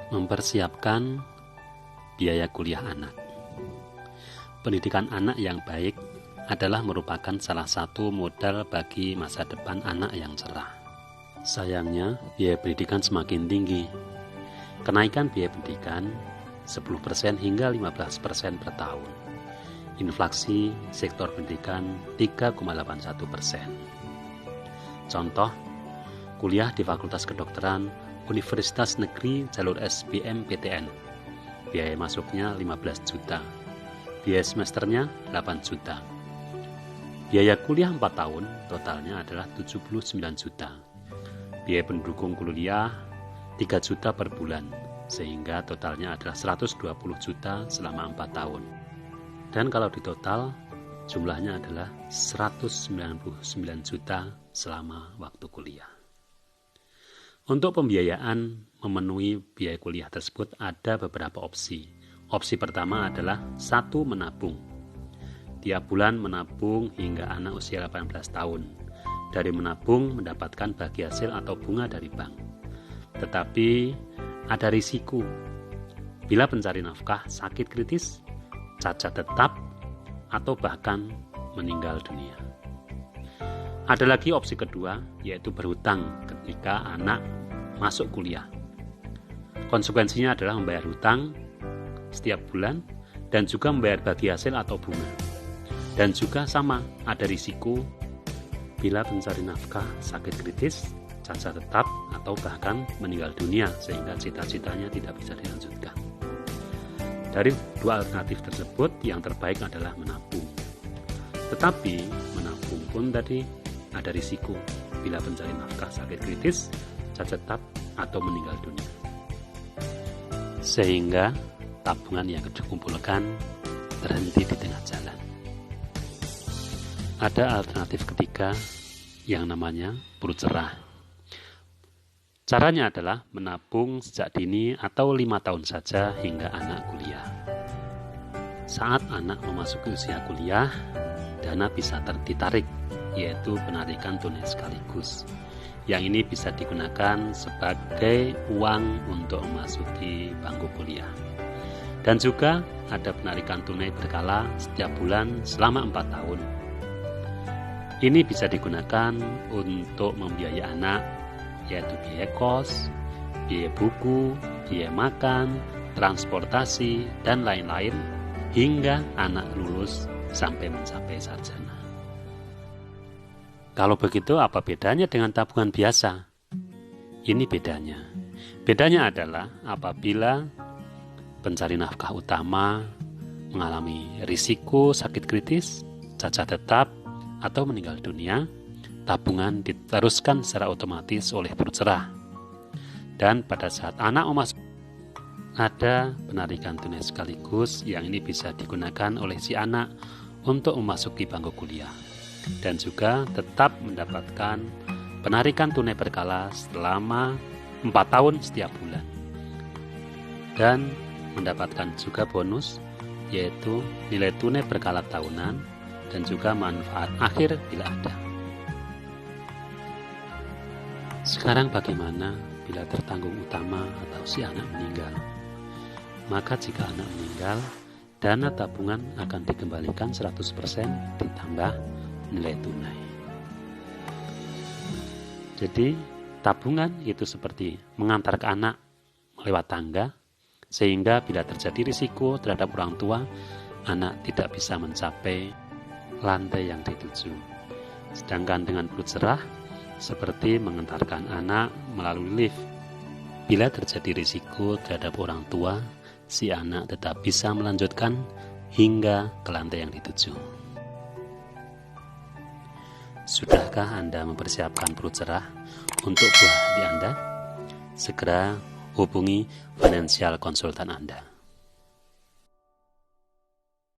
Mempersiapkan biaya kuliah anak. Pendidikan anak yang baik adalah merupakan salah satu modal bagi masa depan anak yang cerah. Sayangnya, biaya pendidikan semakin tinggi. Kenaikan biaya pendidikan 10% hingga 15% per tahun. Inflasi sektor pendidikan 3,81%. Contoh, kuliah di Fakultas Kedokteran Universitas Negeri Jalur SBMPTN. Biaya masuknya 15 juta. Biaya semesternya 8 juta. Biaya kuliah 4 tahun totalnya adalah 79 juta. Biaya pendukung kuliah 3 juta per bulan, sehingga totalnya adalah 120 juta selama 4 tahun. Dan kalau ditotal, jumlahnya adalah 199 juta selama waktu kuliah. Untuk pembiayaan memenuhi biaya kuliah tersebut ada beberapa opsi. Opsi pertama adalah 1. Menabung. Tiap bulan menabung hingga anak usia 18 tahun. Dari menabung mendapatkan bagi hasil atau bunga dari bank. Tetapi ada risiko. Bila pencari nafkah sakit kritis, cacat tetap, atau bahkan meninggal dunia. Ada lagi opsi kedua, yaitu berhutang ketika anak masuk kuliah. Konsekuensinya adalah membayar hutang setiap bulan dan juga membayar bagi hasil atau bunga. Dan juga sama, ada risiko bila pencari nafkah sakit kritis, cacat tetap, atau bahkan meninggal dunia sehingga cita-citanya tidak bisa dilanjutkan. Dari dua alternatif tersebut, yang terbaik adalah menabung. Tetapi menabung pun tadi ada risiko bila pencari nafkah sakit kritis, cacat tetap, atau meninggal dunia. Sehingga tabungan yang dikumpulkan terhenti di tengah jalan. Ada alternatif ketiga yang namanya perut cerah. Caranya adalah menabung sejak dini atau 5 tahun saja hingga anak kuliah. Saat anak memasuki usia kuliah, dana bisa ditarik, yaitu penarikan tunai sekaligus. Yang ini bisa digunakan sebagai uang untuk memasuki bangku kuliah. Dan juga ada penarikan tunai berkala setiap bulan selama 4 tahun. Ini bisa digunakan untuk membiayai anak, yaitu biaya kos, biaya buku, biaya makan, transportasi, dan lain-lain, hingga anak lulus sampai mencapai sarjana. Kalau begitu, apa bedanya dengan tabungan biasa? Ini bedanya. Bedanya adalah apabila pencari nafkah utama mengalami risiko sakit kritis, cacat tetap, atau meninggal dunia, tabungan diteruskan secara otomatis oleh perut cerah. Dan pada saat anak memasuki, ada penarikan tunai sekaligus yang ini bisa digunakan oleh si anak untuk memasuki bangku kuliah. Dan juga tetap mendapatkan penarikan tunai berkala selama 4 tahun setiap bulan. Dan mendapatkan juga bonus, yaitu nilai tunai berkala tahunan dan juga manfaat akhir bila ada. Sekarang bagaimana bila tertanggung utama atau si anak meninggal? Maka jika anak meninggal, dana tabungan akan dikembalikan 100% ditambah nilai tunai. Jadi tabungan itu seperti mengantarkan anak lewat tangga, sehingga bila terjadi risiko terhadap orang tua, anak tidak bisa mencapai lantai yang dituju. Sedangkan dengan perut cerah, seperti mengantarkan anak melalui lift. Bila terjadi risiko terhadap orang tua, si anak tetap bisa melanjutkan hingga ke lantai yang dituju. Sudahkah Anda mempersiapkan perut cerah untuk buah hati Anda? Segera hubungi financial konsultan Anda.